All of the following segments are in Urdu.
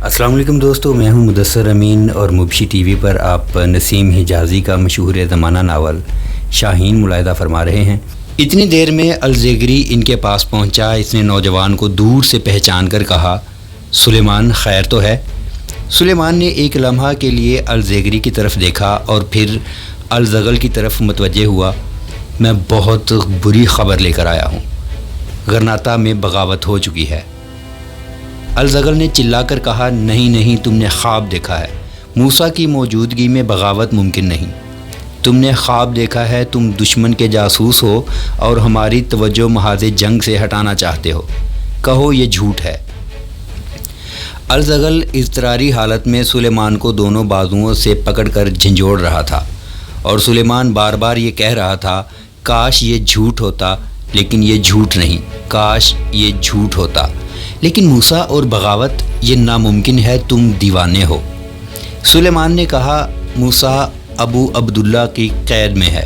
السلام علیکم دوستو، میں ہوں مدثر امین اور مبشی ٹی وی پر آپ نسیم حجازی کا مشہور زمانہ ناول شاہین ملاحظہ فرما رہے ہیں۔ اتنی دیر میں الزیگری ان کے پاس پہنچا۔ اس نے نوجوان کو دور سے پہچان کر کہا، سلیمان خیر تو ہے؟ سلیمان نے ایک لمحہ کے لیے الزیگری کی طرف دیکھا اور پھر الزغل کی طرف متوجہ ہوا۔ میں بہت بری خبر لے کر آیا ہوں، غرناطہ میں بغاوت ہو چکی ہے۔ الزغل نے چلا کر کہا، نہیں، تم نے خواب دیکھا ہے، موسیٰ کی موجودگی میں بغاوت ممکن نہیں۔ تم نے خواب دیکھا ہے، تم دشمن کے جاسوس ہو اور ہماری توجہ محاذ جنگ سے ہٹانا چاہتے ہو، کہو یہ جھوٹ ہے۔ الزغل اضطراری حالت میں سلیمان کو دونوں بازوؤں سے پکڑ کر جھنجھوڑ رہا تھا اور سلیمان بار بار یہ کہہ رہا تھا، کاش یہ جھوٹ ہوتا، لیکن یہ جھوٹ نہیں، کاش یہ جھوٹ ہوتا، لیکن موسیٰ اور بغاوت یہ ناممکن ہے، تم دیوانے ہو۔ سلیمان نے کہا، موسیٰ ابو عبداللہ کی قید میں ہے۔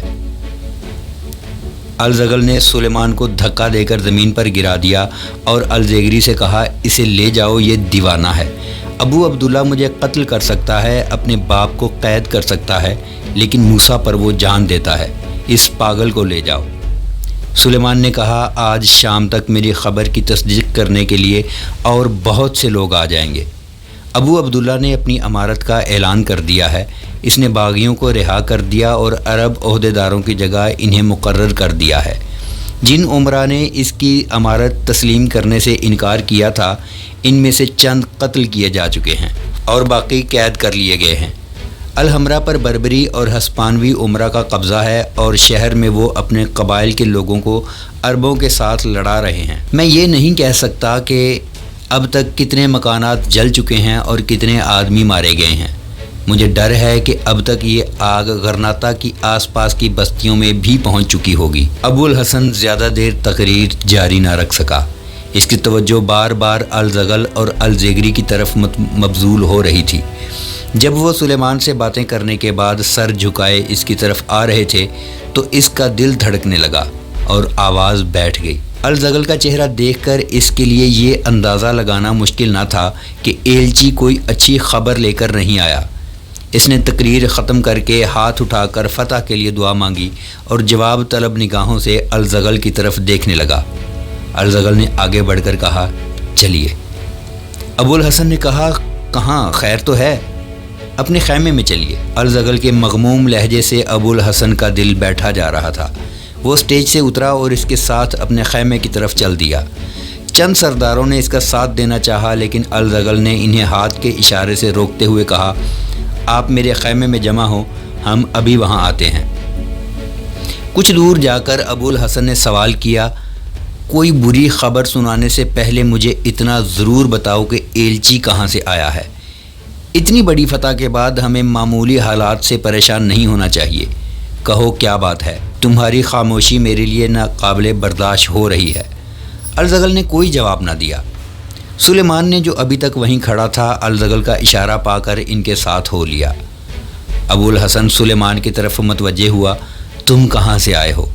الزغل نے سلیمان کو دھکا دے کر زمین پر گرا دیا اور الزیگری سے کہا، اسے لے جاؤ، یہ دیوانہ ہے۔ ابو عبداللہ مجھے قتل کر سکتا ہے، اپنے باپ کو قید کر سکتا ہے، لیکن موسیٰ پر وہ جان دیتا ہے، اس پاگل کو لے جاؤ۔ سلیمان نے کہا، آج شام تک میری خبر کی تصدیق کرنے کے لیے اور بہت سے لوگ آ جائیں گے۔ ابو عبداللہ نے اپنی امارت کا اعلان کر دیا ہے، اس نے باغیوں کو رہا کر دیا اور عرب عہدیداروں کی جگہ انہیں مقرر کر دیا ہے۔ جن عمرا نے اس کی امارت تسلیم کرنے سے انکار کیا تھا، ان میں سے چند قتل کیے جا چکے ہیں اور باقی قید کر لیے گئے ہیں۔ الحمرا پر بربری اور ہسپانوی عمرہ کا قبضہ ہے اور شہر میں وہ اپنے قبائل کے لوگوں کو عربوں کے ساتھ لڑا رہے ہیں۔ میں یہ نہیں کہہ سکتا کہ اب تک کتنے مکانات جل چکے ہیں اور کتنے آدمی مارے گئے ہیں۔ مجھے ڈر ہے کہ اب تک یہ آگ غرناطہ کی آس پاس کی بستیوں میں بھی پہنچ چکی ہوگی۔ ابو الحسن زیادہ دیر تقریر جاری نہ رکھ سکا۔ اس کی توجہ بار بار الزغل اور الزیگری کی طرف مبذول ہو رہی تھی۔ جب وہ سلیمان سے باتیں کرنے کے بعد سر جھکائے اس کی طرف آ رہے تھے تو اس کا دل دھڑکنے لگا اور آواز بیٹھ گئی۔ الزغل کا چہرہ دیکھ کر اس کے لیے یہ اندازہ لگانا مشکل نہ تھا کہ ایلچی کوئی اچھی خبر لے کر نہیں آیا۔ اس نے تقریر ختم کر کے ہاتھ اٹھا کر فتح کے لیے دعا مانگی اور جواب طلب نگاہوں سے الزغل کی طرف دیکھنے لگا۔ الزغل نے آگے بڑھ کر کہا، چلیے۔ ابو الحسن نے کہا، کہاں؟ خیر تو ہے؟ اپنے خیمے میں چلیے۔ الزغل کے مغموم لہجے سے ابو الحسن کا دل بیٹھا جا رہا تھا۔ وہ اسٹیج سے اترا اور اس کے ساتھ اپنے خیمے کی طرف چل دیا۔ چند سرداروں نے اس کا ساتھ دینا چاہا، لیکن الزغل نے انہیں ہاتھ کے اشارے سے روکتے ہوئے کہا، آپ میرے خیمے میں جمع ہوں، ہم ابھی وہاں آتے ہیں۔ کچھ دور جا کر ابو الحسن نے سوال کیا، کوئی بری خبر سنانے سے پہلے مجھے اتنا ضرور بتاؤ کہ ایلچی کہاں سے آیا ہے۔ اتنی بڑی فتح کے بعد ہمیں معمولی حالات سے پریشان نہیں ہونا چاہیے۔ کہو کیا بات ہے؟ تمہاری خاموشی میرے لیے ناقابل برداشت ہو رہی ہے۔ الزغل نے کوئی جواب نہ دیا۔ سلیمان نے جو ابھی تک وہیں کھڑا تھا، الزغل کا اشارہ پا کر ان کے ساتھ ہو لیا۔ ابو الحسن سلیمان کی طرف متوجہ ہوا، تم کہاں سے آئے ہو؟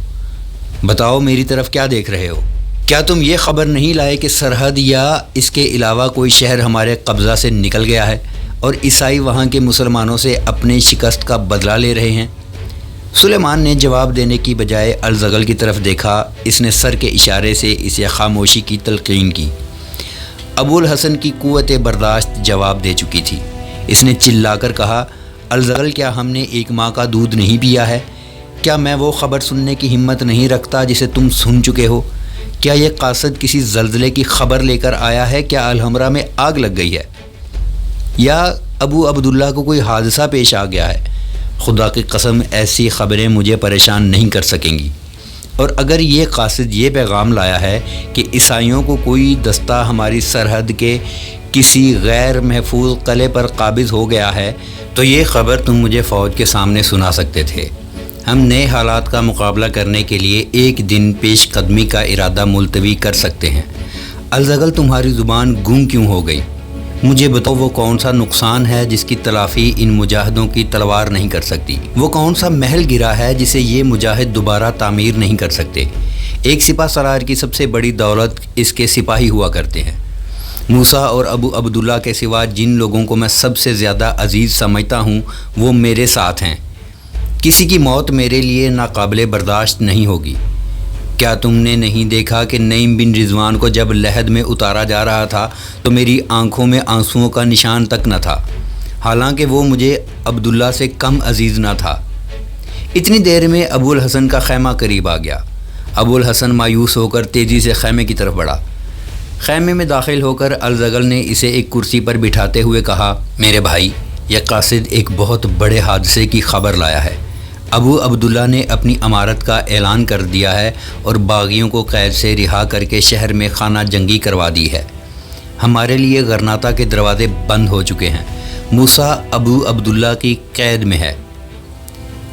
بتاؤ، میری طرف کیا دیکھ رہے ہو؟ کیا تم یہ خبر نہیں لائے کہ سرحد یا اس کے علاوہ کوئی شہر ہمارے قبضہ سے نکل گیا ہے اور عیسائی وہاں کے مسلمانوں سے اپنے شکست کا بدلہ لے رہے ہیں؟ سلیمان نے جواب دینے کی بجائے الزغل کی طرف دیکھا۔ اس نے سر کے اشارے سے اسے خاموشی کی تلقین کی۔ ابو الحسن کی قوت برداشت جواب دے چکی تھی۔ اس نے چلا کر کہا، الزغل، کیا ہم نے ایک ماں کا دودھ نہیں پیا ہے؟ کیا میں وہ خبر سننے کی ہمت نہیں رکھتا جسے تم سن چکے ہو؟ کیا یہ قاصد کسی زلزلے کی خبر لے کر آیا ہے؟ کیا الحمرا میں آگ لگ گئی ہے؟ یا ابو عبداللہ کو کوئی حادثہ پیش آ گیا ہے؟ خدا کی قسم، ایسی خبریں مجھے پریشان نہیں کر سکیں گی۔ اور اگر یہ قاصد یہ پیغام لایا ہے کہ عیسائیوں کو کوئی دستہ ہماری سرحد کے کسی غیر محفوظ قلعے پر قابض ہو گیا ہے، تو یہ خبر تم مجھے فوج کے سامنے سنا سکتے تھے۔ ہم نئے حالات کا مقابلہ کرنے کے لیے ایک دن پیش قدمی کا ارادہ ملتوی کر سکتے ہیں۔ الزغل، تمہاری زبان گم کیوں ہو گئی؟ مجھے بتاؤ، وہ کون سا نقصان ہے جس کی تلافی ان مجاہدوں کی تلوار نہیں کر سکتی؟ وہ کون سا محل گرا ہے جسے یہ مجاہد دوبارہ تعمیر نہیں کر سکتے؟ ایک سپہ سالار کی سب سے بڑی دولت اس کے سپاہی ہوا کرتے ہیں۔ موسیٰ اور ابو عبداللہ کے سوا جن لوگوں کو میں سب سے زیادہ عزیز سمجھتا ہوں وہ میرے ساتھ ہیں۔ کسی کی موت میرے لیے ناقابل برداشت نہیں ہوگی۔ کیا تم نے نہیں دیکھا کہ نعیم بن رضوان کو جب لحد میں اتارا جا رہا تھا تو میری آنکھوں میں آنسوؤں کا نشان تک نہ تھا، حالانکہ وہ مجھے عبداللہ سے کم عزیز نہ تھا۔ اتنی دیر میں ابو الحسن کا خیمہ قریب آ گیا۔ ابو الحسن مایوس ہو کر تیزی سے خیمے کی طرف بڑھا۔ خیمے میں داخل ہو کر الزغل نے اسے ایک کرسی پر بٹھاتے ہوئے کہا، میرے بھائی، یہ قاصد ایک بہت بڑے حادثے کی خبر لایا ہے۔ ابو عبداللہ نے اپنی امارت کا اعلان کر دیا ہے اور باغیوں کو قید سے رہا کر کے شہر میں خانہ جنگی کروا دی ہے۔ ہمارے لیے غرناطہ کے دروازے بند ہو چکے ہیں۔ موسیٰ ابو عبداللہ کی قید میں ہے۔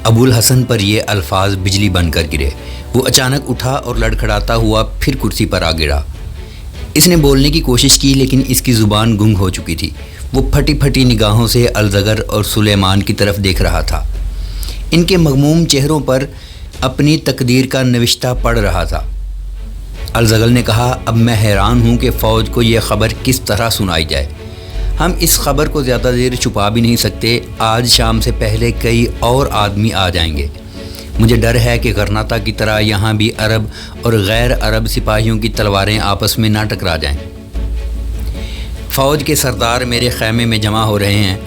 ابو الحسن پر یہ الفاظ بجلی بن کر گرے۔ وہ اچانک اٹھا اور لڑکھڑاتا ہوا پھر کرسی پر آ گرا۔ اس نے بولنے کی کوشش کی لیکن اس کی زبان گنگ ہو چکی تھی۔ وہ پھٹی پھٹی نگاہوں سے الزغر اور سلیمان کی طرف دیکھ رہا تھا۔ ان کے مغموم چہروں پر اپنی تقدیر کا نوشتہ پڑھ رہا تھا۔ الزغل نے کہا، اب میں حیران ہوں کہ فوج کو یہ خبر کس طرح سنائی جائے۔ ہم اس خبر کو زیادہ دیر چھپا بھی نہیں سکتے۔ آج شام سے پہلے کئی اور آدمی آ جائیں گے۔ مجھے ڈر ہے کہ غرناطہ کی طرح یہاں بھی عرب اور غیر عرب سپاہیوں کی تلواریں آپس میں نہ ٹکرا جائیں۔ فوج کے سردار میرے خیمے میں جمع ہو رہے ہیں۔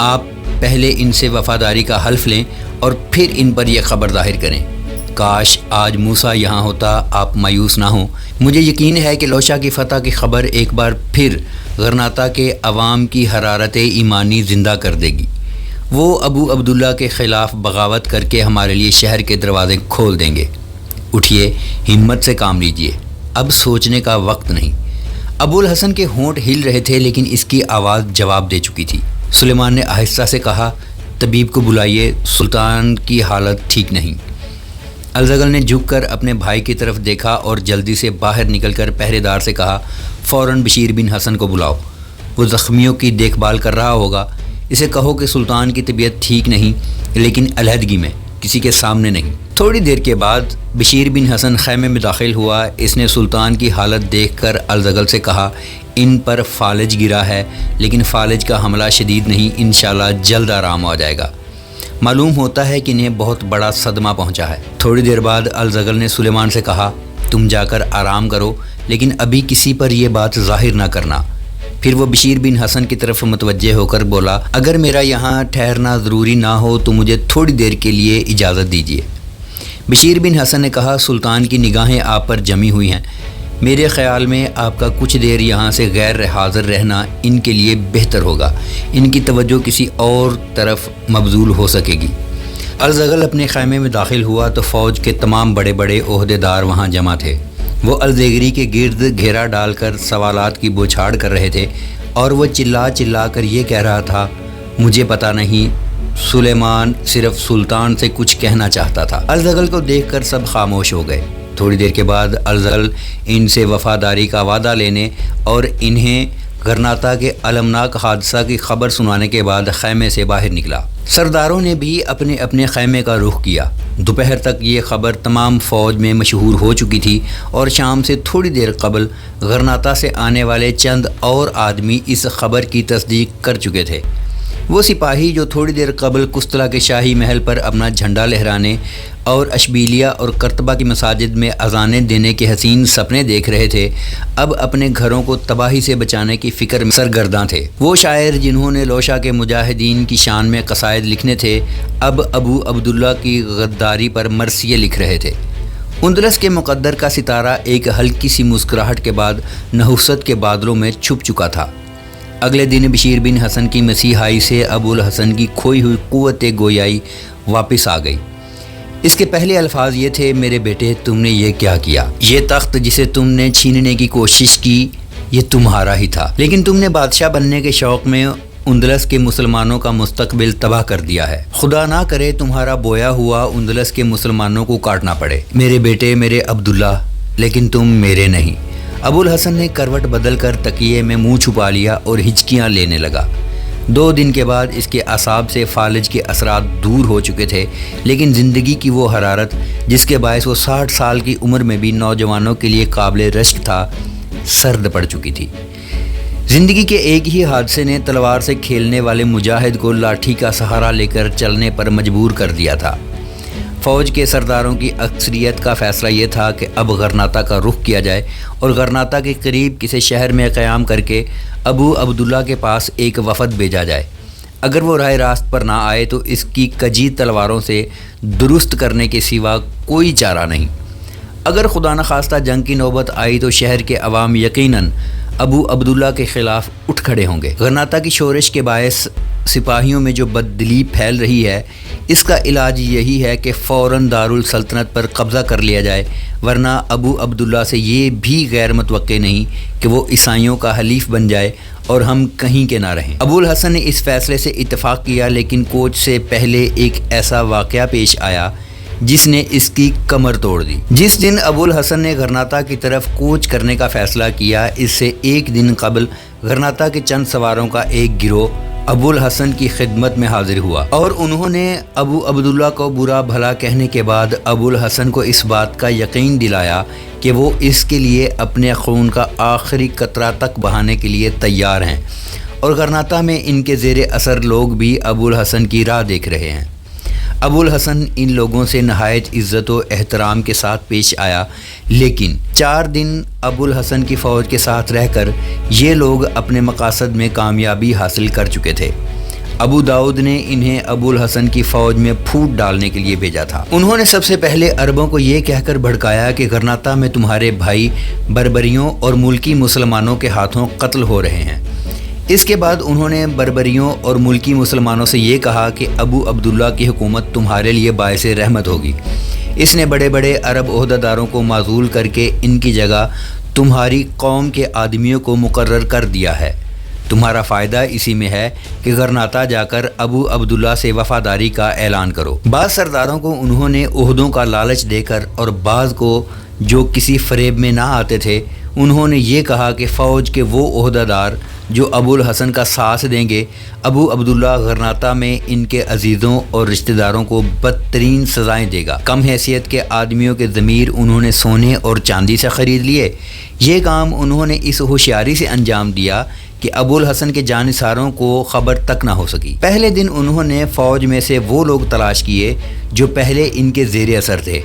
آپ پہلے ان سے وفاداری کا حلف لیں اور پھر ان پر یہ خبر ظاہر کریں۔ کاش آج موسیٰ یہاں ہوتا، آپ مایوس نہ ہوں۔ مجھے یقین ہے کہ لوشا کی فتح کی خبر ایک بار پھر غرناطہ کے عوام کی حرارت ایمانی زندہ کر دے گی۔ وہ ابو عبداللہ کے خلاف بغاوت کر کے ہمارے لیے شہر کے دروازے کھول دیں گے۔ اٹھیے، ہمت سے کام لیجئے، اب سوچنے کا وقت نہیں۔ ابو الحسن کے ہونٹ ہل رہے تھے لیکن اس کی آواز جواب دے چکی تھی۔ سلیمان نے آہستہ سے کہا، طبیب کو بلائیے، سلطان کی حالت ٹھیک نہیں۔ الزغل نے جھک کر اپنے بھائی کی طرف دیکھا اور جلدی سے باہر نکل کر پہرے دار سے کہا، فوراً بشیر بن حسن کو بلاؤ، وہ زخمیوں کی دیکھ بھال کر رہا ہوگا۔ اسے کہو کہ سلطان کی طبیعت ٹھیک نہیں، لیکن علیحدگی میں، کسی کے سامنے نہیں۔ تھوڑی دیر کے بعد بشیر بن حسن خیمے میں داخل ہوا۔ اس نے سلطان کی حالت دیکھ کر الزغل سے کہا، ان پر فالج گرا ہے لیکن فالج کا حملہ شدید نہیں، انشاءاللہ جلد آرام ہو جائے گا۔ معلوم ہوتا ہے کہ انہیں بہت بڑا صدمہ پہنچا ہے۔ تھوڑی دیر بعد الزغل نے سلیمان سے کہا، تم جا کر آرام کرو لیکن ابھی کسی پر یہ بات ظاہر نہ کرنا۔ پھر وہ بشیر بن حسن کی طرف متوجہ ہو کر بولا، اگر میرا یہاں ٹھہرنا ضروری نہ ہو تو مجھے تھوڑی دیر کے لیے اجازت دیجیے۔ بشیر بن حسن نے کہا، سلطان کی نگاہیں آپ پر جمی ہوئی ہیں، میرے خیال میں آپ کا کچھ دیر یہاں سے غیر حاضر رہنا ان کے لیے بہتر ہوگا، ان کی توجہ کسی اور طرف مبذول ہو سکے گی۔ الزغل اپنے خیمے میں داخل ہوا تو فوج کے تمام بڑے بڑے عہدیدار وہاں جمع تھے۔ وہ الزیگری کے گرد گھیرا ڈال کر سوالات کی بوچھاڑ کر رہے تھے اور وہ چلا چلا کر یہ کہہ رہا تھا، مجھے پتہ نہیں، سلیمان صرف سلطان سے کچھ کہنا چاہتا تھا۔ الزغل کو دیکھ کر سب خاموش ہو گئے۔ تھوڑی دیر کے بعد الزغل ان سے وفاداری کا وعدہ لینے اور انہیں غرناطہ کے المناک حادثہ کی خبر سنانے کے بعد خیمے سے باہر نکلا۔ سرداروں نے بھی اپنے اپنے خیمے کا رخ کیا۔ دوپہر تک یہ خبر تمام فوج میں مشہور ہو چکی تھی اور شام سے تھوڑی دیر قبل غرناطہ سے آنے والے چند اور آدمی اس خبر کی تصدیق کر چکے تھے۔ وہ سپاہی جو تھوڑی دیر قبل کستلا کے شاہی محل پر اپنا جھنڈا لہرانے اور اشبیلیہ اور کرتبہ کی مساجد میں اذانیں دینے کے حسین سپنے دیکھ رہے تھے، اب اپنے گھروں کو تباہی سے بچانے کی فکر میں سرگرداں تھے۔ وہ شاعر جنہوں نے لوشا کے مجاہدین کی شان میں قصائد لکھنے تھے، اب ابو عبداللہ کی غداری پر مرثیے لکھ رہے تھے۔ اندلس کے مقدر کا ستارہ ایک ہلکی سی مسکراہٹ کے بعد نحوست کے بادلوں میں چھپ چکا تھا۔ اگلے دن بشیر بن حسن کی مسیحائی سے ابو الحسن کی کھوئی ہوئی قوت گویائی واپس آ گئی۔ اس کے پہلے الفاظ یہ تھے، میرے بیٹے، تم نے یہ کیا کیا؟ یہ تخت جسے تم نے چھیننے کی کوشش کی، یہ تمہارا ہی تھا، لیکن تم نے بادشاہ بننے کے شوق میں اندلس کے مسلمانوں کا مستقبل تباہ کر دیا ہے۔ خدا نہ کرے تمہارا بویا ہوا اندلس کے مسلمانوں کو کاٹنا پڑے۔ میرے بیٹے، میرے عبداللہ، لیکن تم میرے نہیں۔ ابو الحسن نے کروٹ بدل کر تکیے میں منہ چھپا لیا اور ہچکیاں لینے لگا۔ 2 دن کے بعد اس کے اعصاب سے فالج کے اثرات دور ہو چکے تھے، لیکن زندگی کی وہ حرارت جس کے باعث وہ 60 سال کی عمر میں بھی نوجوانوں کے لیے قابل رشک تھا، سرد پڑ چکی تھی۔ زندگی کے ایک ہی حادثے نے تلوار سے کھیلنے والے مجاہد کو لاٹھی کا سہارا لے کر چلنے پر مجبور کر دیا تھا۔ فوج کے سرداروں کی اکثریت کا فیصلہ یہ تھا کہ اب غرناطہ کا رخ کیا جائے اور غرناطہ کے قریب کسی شہر میں قیام کر کے ابو عبداللہ کے پاس ایک وفد بھیجا جائے۔ اگر وہ راہ راست پر نہ آئے تو اس کی کجی تلواروں سے درست کرنے کے سوا کوئی چارہ نہیں۔ اگر خدا نخواستہ جنگ کی نوبت آئی تو شہر کے عوام یقیناً ابو عبداللہ کے خلاف اٹھ کھڑے ہوں گے۔ غرناطہ کی شورش کے باعث سپاہیوں میں جو بددلی پھیل رہی ہے، اس کا علاج یہی ہے کہ فوراً دارالسلطنت پر قبضہ کر لیا جائے، ورنہ ابو عبداللہ سے یہ بھی غیر متوقع نہیں کہ وہ عیسائیوں کا حلیف بن جائے اور ہم کہیں کے نہ رہیں۔ ابو الحسن نے اس فیصلے سے اتفاق کیا، لیکن کوچ سے پہلے ایک ایسا واقعہ پیش آیا جس نے اس کی کمر توڑ دی۔ جس دن ابو الحسن نے غرناطہ کی طرف کوچ کرنے کا فیصلہ کیا، اس سے ایک دن قبل غرناطہ کے چند سواروں کا ایک گروہ ابو الحسن کی خدمت میں حاضر ہوا اور انہوں نے ابو عبداللہ کو برا بھلا کہنے کے بعد ابو الحسن کو اس بات کا یقین دلایا کہ وہ اس کے لیے اپنے خون کا آخری قطرہ تک بہانے کے لیے تیار ہیں، اور غرناطہ میں ان کے زیر اثر لوگ بھی ابو الحسن کی راہ دیکھ رہے ہیں۔ ابو الحسن ان لوگوں سے نہایت عزت و احترام کے ساتھ پیش آیا، لیکن 4 دن ابو الحسن کی فوج کے ساتھ رہ کر یہ لوگ اپنے مقاصد میں کامیابی حاصل کر چکے تھے۔ ابو داؤد نے انہیں ابو الحسن کی فوج میں پھوٹ ڈالنے کے لیے بھیجا تھا۔ انہوں نے سب سے پہلے عربوں کو یہ کہہ کر بھڑکایا کہ غرناطہ میں تمہارے بھائی بربریوں اور ملکی مسلمانوں کے ہاتھوں قتل ہو رہے ہیں۔ اس کے بعد انہوں نے بربریوں اور ملکی مسلمانوں سے یہ کہا کہ ابو عبداللہ کی حکومت تمہارے لیے باعث رحمت ہوگی۔ اس نے بڑے بڑے عرب عہدیداروں کو معزول کر کے ان کی جگہ تمہاری قوم کے آدمیوں کو مقرر کر دیا ہے۔ تمہارا فائدہ اسی میں ہے کہ غرناطہ جا کر ابو عبداللہ سے وفاداری کا اعلان کرو۔ بعض سرداروں کو انہوں نے عہدوں کا لالچ دے کر اور بعض کو جو کسی فریب میں نہ آتے تھے انہوں نے یہ کہا کہ فوج کے وہ عہدیدار جو ابو الحسن کا ساتھ دیں گے، ابو عبداللہ غرناطہ میں ان کے عزیزوں اور رشتہ داروں کو بدترین سزائیں دے گا۔ کم حیثیت کے آدمیوں کے ضمیر انہوں نے سونے اور چاندی سے خرید لیے۔ یہ کام انہوں نے اس ہوشیاری سے انجام دیا کہ ابو الحسن کے جانثاروں کو خبر تک نہ ہو سکی۔ پہلے دن انہوں نے فوج میں سے وہ لوگ تلاش کیے جو پہلے ان کے زیر اثر تھے،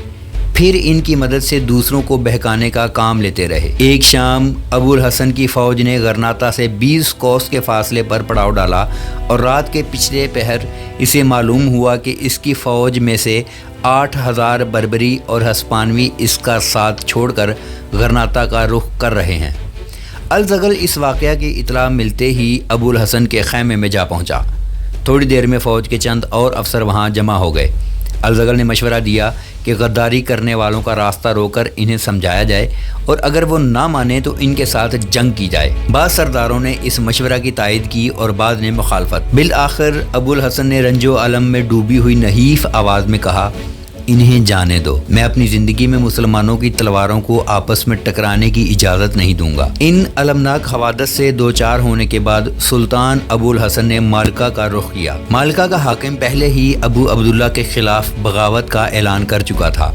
پھر ان کی مدد سے دوسروں کو بہکانے کا کام لیتے رہے۔ ایک شام ابو الحسن کی فوج نے غرناطہ سے 20 کوس کے فاصلے پر پڑاؤ ڈالا اور رات کے پچھلے پہر اسے معلوم ہوا کہ اس کی فوج میں سے 8000 بربری اور ہسپانوی اس کا ساتھ چھوڑ کر غرناطہ کا رخ کر رہے ہیں۔ الزغل اس واقعہ کی اطلاع ملتے ہی ابو الحسن کے خیمے میں جا پہنچا۔ تھوڑی دیر میں فوج کے چند اور افسر وہاں جمع ہو گئے۔ الزغل نے مشورہ دیا کہ غداری کرنے والوں کا راستہ روک کر انہیں سمجھایا جائے اور اگر وہ نہ مانے تو ان کے ساتھ جنگ کی جائے۔ بعض سرداروں نے اس مشورہ کی تائید کی اور بعض نے مخالفت۔ بالآخر ابو الحسن نے رنج و الم میں ڈوبی ہوئی نحیف آواز میں کہا، انہیں جانے دو، میں اپنی زندگی میں مسلمانوں کی تلواروں کو آپس میں ٹکرانے کی اجازت نہیں دوں گا۔ ان المناک حوادث سے دوچار ہونے کے بعد سلطان ابو الحسن نے مالکہ کا رخ کیا۔ مالکہ کا حاکم پہلے ہی ابو عبداللہ کے خلاف بغاوت کا اعلان کر چکا تھا۔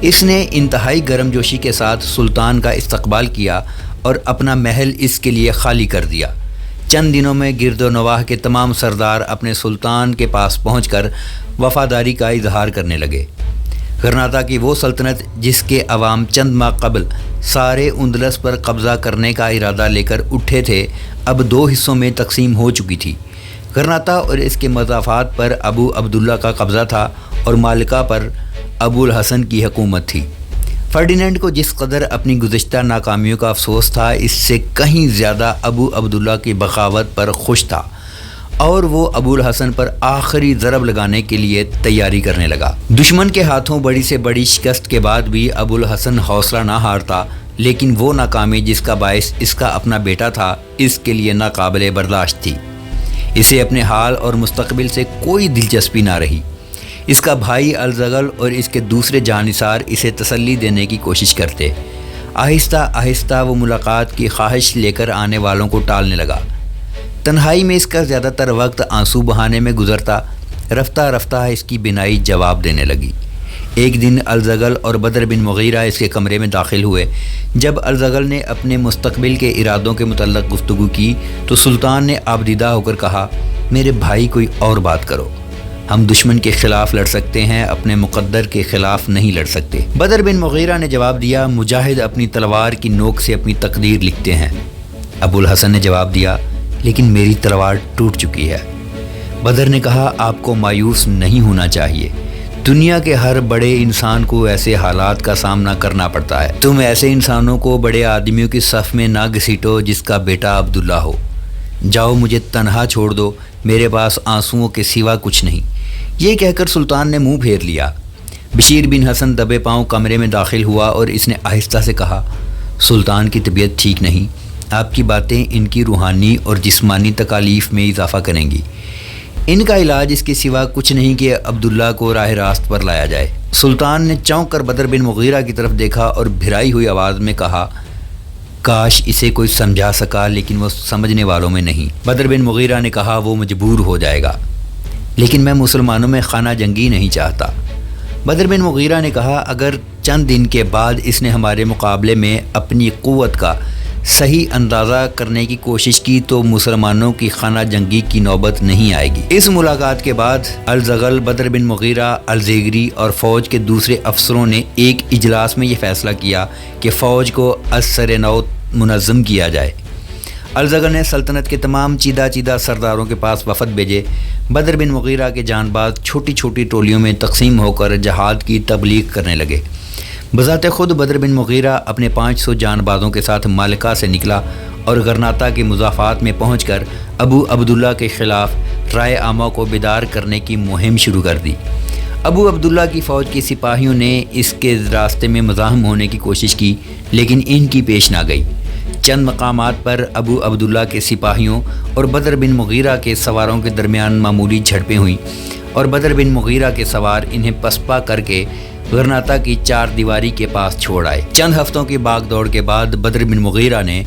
اس نے انتہائی گرم جوشی کے ساتھ سلطان کا استقبال کیا اور اپنا محل اس کے لیے خالی کر دیا۔ چند دنوں میں گرد و نواح کے تمام سردار اپنے سلطان کے پاس پہنچ کر وفاداری کا اظہار کرنے لگے۔ غرناطہ کی وہ سلطنت جس کے عوام چند ماہ قبل سارے اندلس پر قبضہ کرنے کا ارادہ لے کر اٹھے تھے، اب 2 حصوں میں تقسیم ہو چکی تھی۔ غرناطہ اور اس کے مضافات پر ابو عبداللہ کا قبضہ تھا اور مالکہ پر ابو الحسن کی حکومت تھی۔ فرڈینینڈ کو جس قدر اپنی گزشتہ ناکامیوں کا افسوس تھا، اس سے کہیں زیادہ ابو عبداللہ کی بغاوت پر خوش تھا اور وہ ابو الحسن پر آخری ضرب لگانے کے لیے تیاری کرنے لگا۔ دشمن کے ہاتھوں بڑی سے بڑی شکست کے بعد بھی ابو الحسن حوصلہ نہ ہارتا، لیکن وہ ناکامی جس کا باعث اس کا اپنا بیٹا تھا اس کے لیے ناقابل برداشت تھی۔ اسے اپنے حال اور مستقبل سے کوئی دلچسپی نہ رہی۔ اس کا بھائی الزغل اور اس کے دوسرے جانثار اسے تسلی دینے کی کوشش کرتے۔ آہستہ آہستہ وہ ملاقات کی خواہش لے کر آنے والوں کو ٹالنے لگا۔ تنہائی میں اس کا زیادہ تر وقت آنسو بہانے میں گزرتا۔ رفتہ رفتہ اس کی بینائی جواب دینے لگی۔ ایک دن الزغل اور بدر بن مغیرہ اس کے کمرے میں داخل ہوئے۔ جب الزغل نے اپنے مستقبل کے ارادوں کے متعلق گفتگو کی تو سلطان نے آبدیدہ ہو کر کہا، میرے بھائی کوئی اور بات کرو، ہم دشمن کے خلاف لڑ سکتے ہیں، اپنے مقدر کے خلاف نہیں لڑ سکتے۔ بدر بن مغیرہ نے جواب دیا، مجاہد اپنی تلوار کی نوک سے اپنی تقدیر لکھتے ہیں۔ ابو الحسن نے جواب دیا، لیکن میری تلوار ٹوٹ چکی ہے۔ بدر نے کہا، آپ کو مایوس نہیں ہونا چاہیے، دنیا کے ہر بڑے انسان کو ایسے حالات کا سامنا کرنا پڑتا ہے، تم ایسے انسانوں کو بڑے آدمیوں کی صف میں نہ گھسیٹو جس کا بیٹا عبداللہ ہو۔ جاؤ، مجھے تنہا چھوڑ دو، میرے پاس آنسوؤں کے سوا کچھ نہیں۔ یہ کہہ کر سلطان نے منہ پھیر لیا۔ بشیر بن حسن دبے پاؤں کمرے میں داخل ہوا اور اس نے آہستہ سے کہا، سلطان کی طبیعت ٹھیک نہیں، آپ کی باتیں ان کی روحانی اور جسمانی تکالیف میں اضافہ کریں گی، ان کا علاج اس کے سوا کچھ نہیں کہ عبداللہ کو راہ راست پر لایا جائے۔ سلطان نے چونک کر بدر بن مغیرہ کی طرف دیکھا اور بھرائی ہوئی آواز میں کہا، کاش اسے کوئی سمجھا سکا، لیکن وہ سمجھنے والوں میں نہیں۔ بدر بن مغیرہ نے کہا، وہ مجبور ہو جائے گا، لیکن میں مسلمانوں میں خانہ جنگی نہیں چاہتا۔ بدر بن مغیرہ نے کہا، اگر چند دن کے بعد اس نے ہمارے مقابلے میں اپنی قوت کا صحیح اندازہ کرنے کی کوشش کی تو مسلمانوں کی خانہ جنگی کی نوبت نہیں آئے گی۔ اس ملاقات کے بعد الزغل، بدر بن مغیرہ، الزیگری اور فوج کے دوسرے افسروں نے ایک اجلاس میں یہ فیصلہ کیا کہ فوج کو از سر نو منظم کیا جائے۔ الزغل نے سلطنت کے تمام چیدہ سرداروں کے پاس وفد بھیجے۔ بدر بن مغیرہ کے جان باز چھوٹی چھوٹی ٹولیوں میں تقسیم ہو کر جہاد کی تبلیغ کرنے لگے۔ بذات خود بدر بن مغیرہ اپنے 500 جان بازوں کے ساتھ مالکہ سے نکلا اور غرناطہ کے مضافات میں پہنچ کر ابو عبداللہ کے خلاف رائے عامہ کو بیدار کرنے کی مہم شروع کر دی۔ ابو عبداللہ کی فوج کے سپاہیوں نے اس کے راستے میں مزاحم ہونے کی کوشش کی، لیکن ان کی پیش نہ گئی۔ چند مقامات پر ابو عبداللہ کے سپاہیوں اور بدر بن مغیرہ کے سواروں کے درمیان معمولی جھڑپیں ہوئیں اور بدر بن مغیرہ کے سوار انہیں پسپا کر کے غرناطہ کی 4 دیواری کے پاس چھوڑ آئے۔ چند ہفتوں کی باغ دوڑ کے بعد بدر بن مغیرہ نے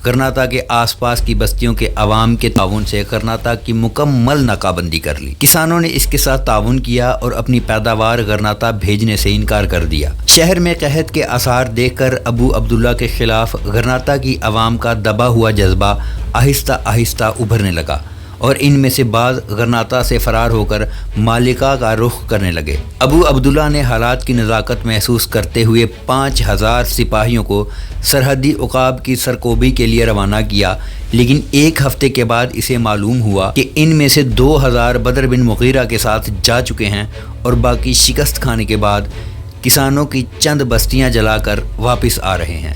غرناطہ کے آس پاس کی بستیوں کے عوام کے تعاون سے غرناطہ کی مکمل ناکہ بندی کر لی۔ کسانوں نے اس کے ساتھ تعاون کیا اور اپنی پیداوار غرناطہ بھیجنے سے انکار کر دیا۔ شہر میں قحط کے آثار دیکھ کر ابو عبداللہ کے خلاف غرناطہ کی عوام کا دبا ہوا جذبہ آہستہ آہستہ ابھرنے لگا اور ان میں سے بعض غرناطہ سے فرار ہو کر مالکہ کا رخ کرنے لگے۔ ابو عبداللہ نے حالات کی نزاکت محسوس کرتے ہوئے 5000 سپاہیوں کو سرحدی عقاب کی سرکوبی کے لیے روانہ کیا، لیکن ایک ہفتے کے بعد اسے معلوم ہوا کہ ان میں سے 2000 بدر بن مغیرہ کے ساتھ جا چکے ہیں اور باقی شکست کھانے کے بعد کسانوں کی چند بستیاں جلا کر واپس آ رہے ہیں۔